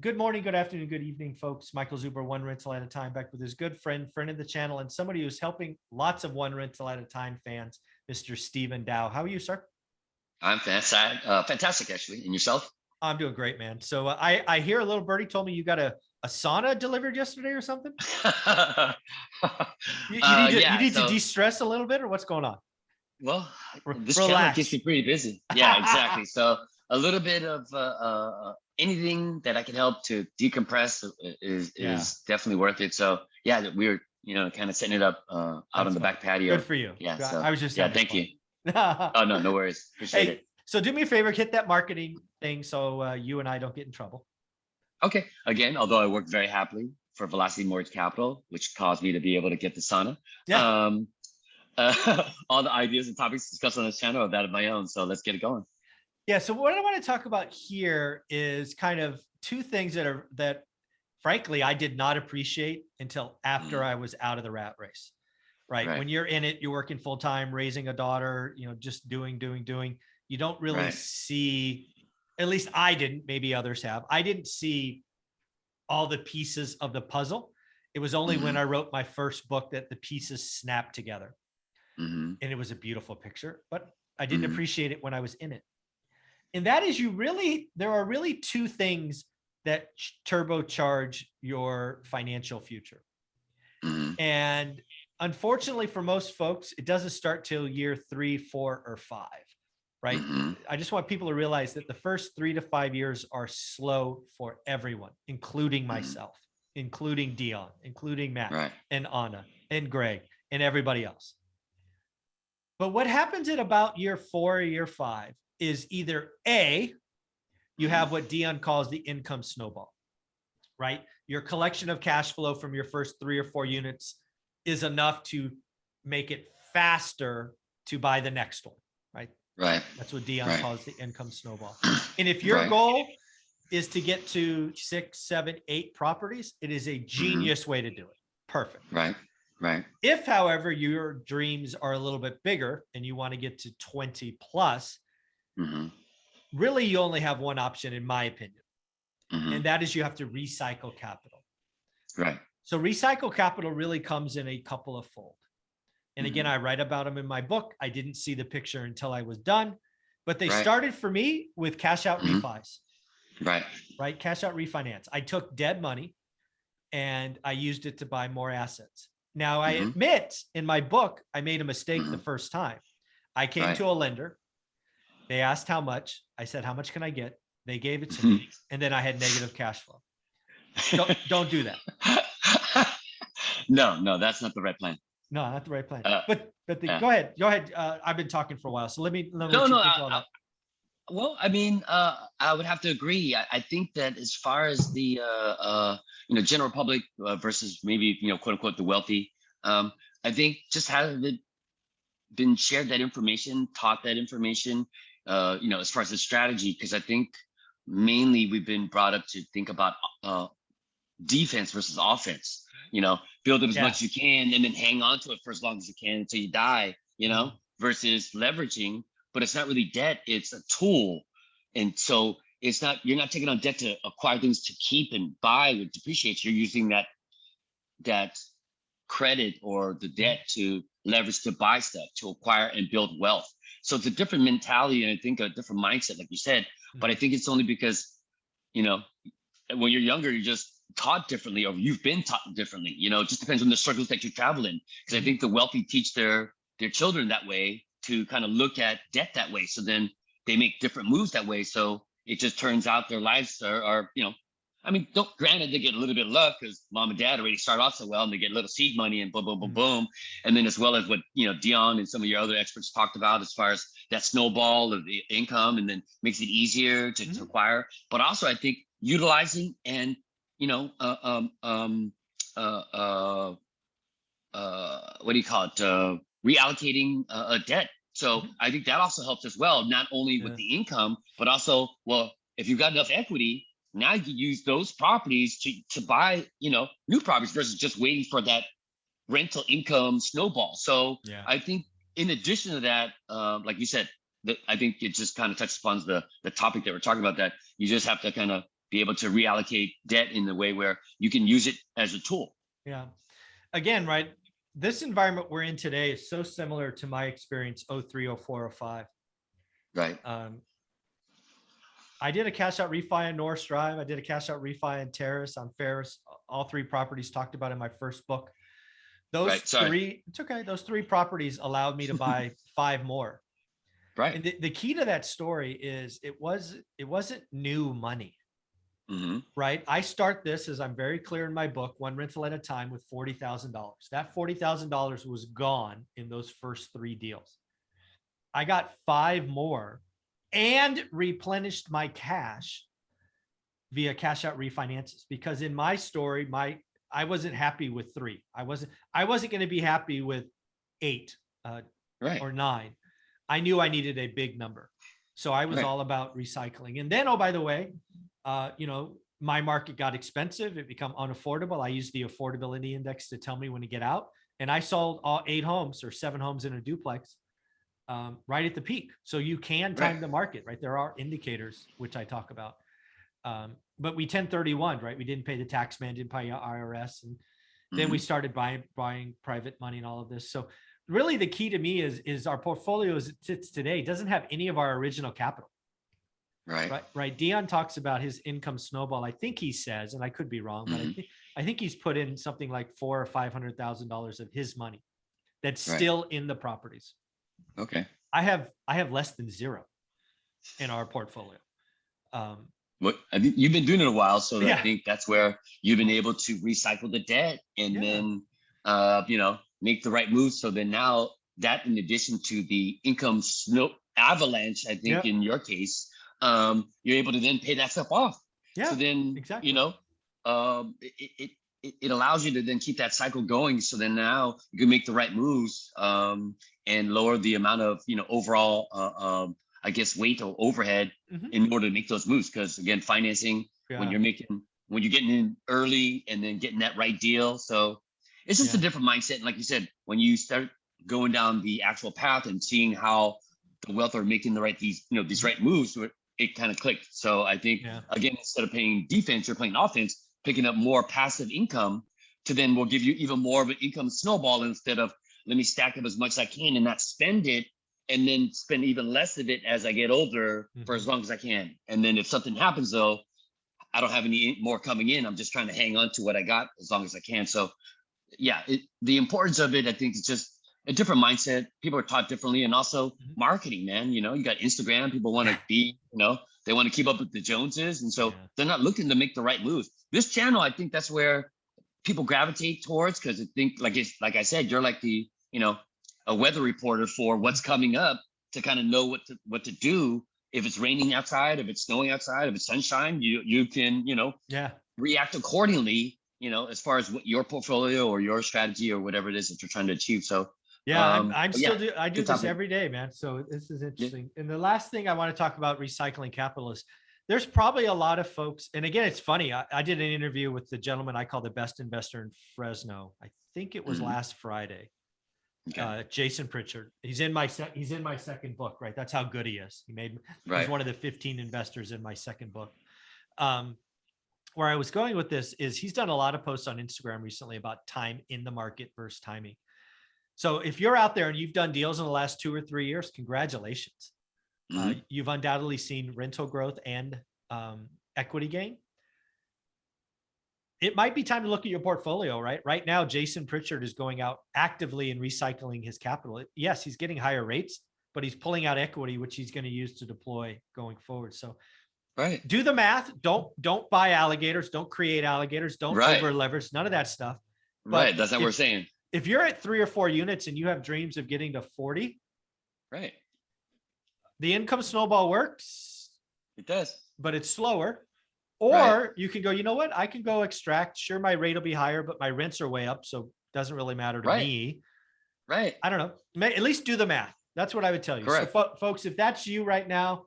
Good morning, good afternoon, good evening, folks. Michael Zuber, One Rental at a Time, back with his good friend of the channel, and somebody who's helping lots of One Rental at a Time fans, Mr. Stephen Dow. How are you, sir? I'm fantastic, actually. And yourself? I'm doing great, man. So I hear a little birdie told me you got a sauna delivered yesterday or something. You need to de-stress a little bit, or what's going on? Well, this channel Relax. keeps me pretty busy. Yeah, exactly. So a little bit of anything that I can help to decompress is definitely worth it. So yeah, we're kind of setting it up out on the back patio. Good for you. Yeah. So, I was just thank you. Oh no worries. Appreciate it. So do me a favor, hit that marketing thing so you and I don't get in trouble. Okay. Again, although I worked very happily for Velocity Mortgage Capital, which caused me to be able to get the sauna. Yeah. All the ideas and topics discussed on this channel are that of my own. So let's get it going. Yeah. So what I want to talk about here is kind of two things that frankly, I did not appreciate until after I was out of the rat race, right? When you're in it, you're working full time, raising a daughter, just doing, you don't really see, at least I didn't, maybe others have. I didn't see all the pieces of the puzzle. It was only when I wrote my first book that the pieces snapped together. And it was a beautiful picture, but I didn't appreciate it when I was in it. And that is there are really two things that turbocharge your financial future. And unfortunately for most folks, it doesn't start till year 3, 4, or 5, right? I just want people to realize that the first 3 to 5 years are slow for everyone, including myself, including Dion, including Matt and Anna and Greg and everybody else. But what happens at about year 4 or year 5 is either A, you have what Dion calls the income snowball, right? Your collection of cash flow from your first 3 or 4 units is enough to make it faster to buy the next one, right? Right. That's what Dion calls the income snowball. And if your goal is to get to 6, 7, 8 properties, it is a genius way to do it. Perfect. Right. If, however, your dreams are a little bit bigger and you want to get to 20 plus, really you only have one option, in my opinion. And that is you have to recycle capital. Right. So recycle capital really comes in a couple of fold. And again, I write about them in my book. I didn't see the picture until I was done, but they started for me with cash out refis. Right. Cash out refinance. I took dead money and I used it to buy more assets. Now I admit in my book, I made a mistake the first time. I came to a lender. They asked how much. I said, how much can I get? They gave it to me. And then I had negative cash flow. Don't do that. No, that's not the right plan. No, not the right plan. But go ahead. I've been talking for a while. So let me well, I mean, I would have to agree. I think that as far as the general public versus maybe quote unquote the wealthy, I think just having been shared that information, taught that information, as far as the strategy, because I think mainly we've been brought up to think about defense versus offense. Build it as much as you can and then hang on to it for as long as you can until you die. Versus leveraging. But it's not really debt, it's a tool. And so you're not taking on debt to acquire things to keep and buy or depreciate. You're using that credit or the debt to leverage to buy stuff, to acquire and build wealth. So it's a different mentality and I think a different mindset, like you said. But I think it's only because, when you're younger, you're just taught differently or you've been taught differently. It just depends on the circles that you travel in. Because I think the wealthy teach their children that way, to kind of look at debt that way. So then they make different moves that way. So it just turns out their lives are granted they get a little bit of luck because mom and dad already start off so well and they get a little seed money and boom, boom, boom, boom. And then as well as what, Dion and some of your other experts talked about as far as that snowball of the income and then makes it easier to acquire. But also I think utilizing and, what do you call it? Reallocating debt. So I think that also helps as well, not only with the income, but also, well, if you've got enough equity, now you can use those properties to buy, new properties versus just waiting for that rental income snowball. So I think in addition to that, like you said, I think it just kind of touches upon the topic that we're talking about, that you just have to kind of be able to reallocate debt in the way where you can use it as a tool. Yeah. Again, right. This environment we're in today is so similar to my experience 03, 04, 05. Right. I did a cash out refi on Norris Drive. I did a cash out refi on Terrace, on Ferris, all 3 properties talked about in my first book. Those three, it's okay. Those 3 properties allowed me to buy 5 more. Right. And the key to that story is it wasn't new money. Right. I start this, as I'm very clear in my book, one rental at a time, with $40,000. That $40,000 was gone in those first 3 deals. I got 5 more and replenished my cash via cash out refinances, because in my story, I wasn't happy with 3. I wasn't going to be happy with 8 or 9. I knew I needed a big number. So I was all about recycling. And then, oh, by the way, my market got expensive. It became unaffordable. I used the affordability index to tell me when to get out. And I sold all 8 homes or 7 homes in a duplex right at the peak. So you can time the market, right? There are indicators, which I talk about. But we 1031, right? We didn't pay the tax man, didn't pay IRS. And then we started buying private money and all of this. So really the key to me is our portfolio as it sits today doesn't have any of our original capital. Right. Dion talks about his income snowball. I think he says, and I could be wrong, but I think he's put in something like $400,000 or $500,000 of his money that's still in the properties. Okay. I have less than 0 in our portfolio. What I think you've been doing it a while, so I think that's where you've been able to recycle the debt and then make the right moves. So then now that, in addition to the income snow avalanche, I think in your case, you're able to then pay that stuff off. Yeah. So then it allows you to then keep that cycle going. So then now you can make the right moves and lower the amount of overall I guess weight or overhead in order to make those moves. Because again, financing when you're getting in early and then getting that right deal. So it's just a different mindset. And like you said, when you start going down the actual path and seeing how the wealth are making these right moves, it kind of clicked. So I think again, instead of playing defense, you're playing offense, picking up more passive income to then will give you even more of an income snowball, instead of let me stack up as much as I can and not spend it, and then spend even less of it as I get older for as long as I can. And then if something happens though, I don't have any more coming in. I'm just trying to hang on to what I got as long as I can. So yeah, the importance of it, I think, is just a different mindset. People are taught differently. And also marketing, man, you got Instagram, people want to be, they want to keep up with the Joneses. And so they're not looking to make the right moves. This channel, I think that's where people gravitate towards, because I think like I said, you're like the, a weather reporter for what's coming up, to kind of know what to do. If it's raining outside, if it's snowing outside, if it's sunshine, you can, react accordingly, as far as what your portfolio or your strategy or whatever it is that you're trying to achieve. So I do this every day, man. So this is interesting. And the last thing I want to talk about recycling capital is there's probably a lot of folks. And again, it's funny. I did an interview with the gentleman I call the best investor in Fresno. I think it was last Friday. Jason Pritchard. He's in my second book, right? That's how good he is. He's one of the 15 investors in my second book. Where I was going with this is he's done a lot of posts on Instagram recently about time in the market versus timing. So if you're out there and you've done deals in the last 2 or 3 years, congratulations. You've undoubtedly seen rental growth and equity gain. It might be time to look at your portfolio, right? Right now, Jason Pritchard is going out actively and recycling his capital. Yes, he's getting higher rates, but he's pulling out equity, which he's going to use to deploy going forward. So do the math. Don't buy alligators. Don't create alligators. Don't over leverage. None of that stuff. But that's what we're saying. If you're at 3 or 4 units and you have dreams of getting to 40, the income snowball works. It does, but it's slower. Or you can go, you know what? I can go extract. Sure, my rate will be higher, but my rents are way up, so it doesn't really matter to me. I don't know. At least do the math. That's what I would tell you. So folks, if that's you right now,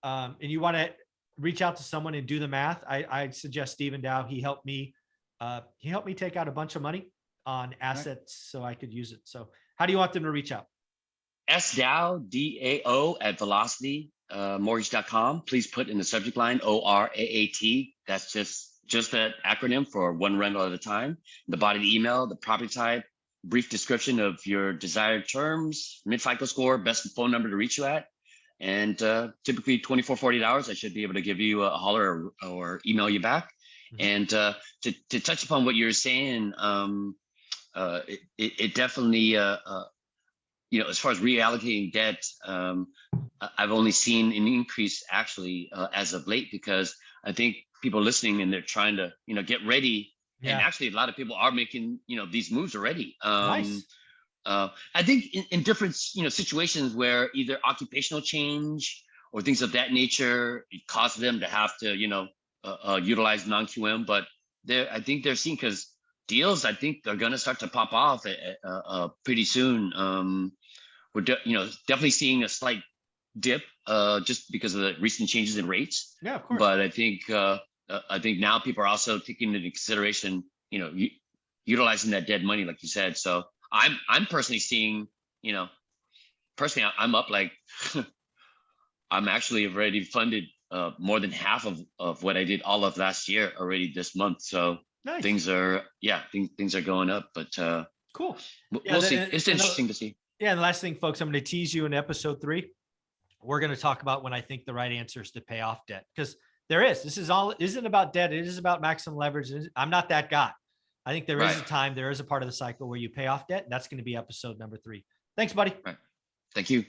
and you want to reach out to someone and do the math, I'd suggest Stephen Dow. He helped me take out a bunch of money on assets so I could use it. So how do you want them to reach out? SDAO, DAO at Velocity. mortgage.com, please put in the subject line ORAAT. That's just that acronym for one rental at a time. The body of the email, the property type, brief description of your desired terms, mid-FICO score, best phone number to reach you at. And typically 24, 48 hours, I should be able to give you a holler or email you back. And to touch upon what you're saying, it definitely, as far as reallocating debt, I've only seen an increase actually as of late, because I think people listening and they're trying to, get ready. Yeah. And actually a lot of people are making, these moves already. Nice. I think in different, situations where either occupational change or things of that nature, it causes them to have to, utilize non-QM, but I think they're seeing, because deals, I think they're going to start to pop off pretty soon. We're definitely seeing a slight dip just because of the recent changes in rates. Yeah, of course. But I think now people are also taking into consideration, utilizing that dead money, like you said. So I'm personally seeing, I'm up like I'm actually already funded more than half of what I did all of last year already this month. So nice. Things are going up, but cool. We'll see. It's interesting to see. Yeah. And the last thing, folks, I'm going to tease you in episode 3. We're going to talk about when I think the right answer is to pay off debt, because this isn't about debt. It is about maximum leverage. I'm not that guy. I think there is a part of the cycle where you pay off debt. And that's going to be episode number 3. Thanks, buddy. Right. Thank you.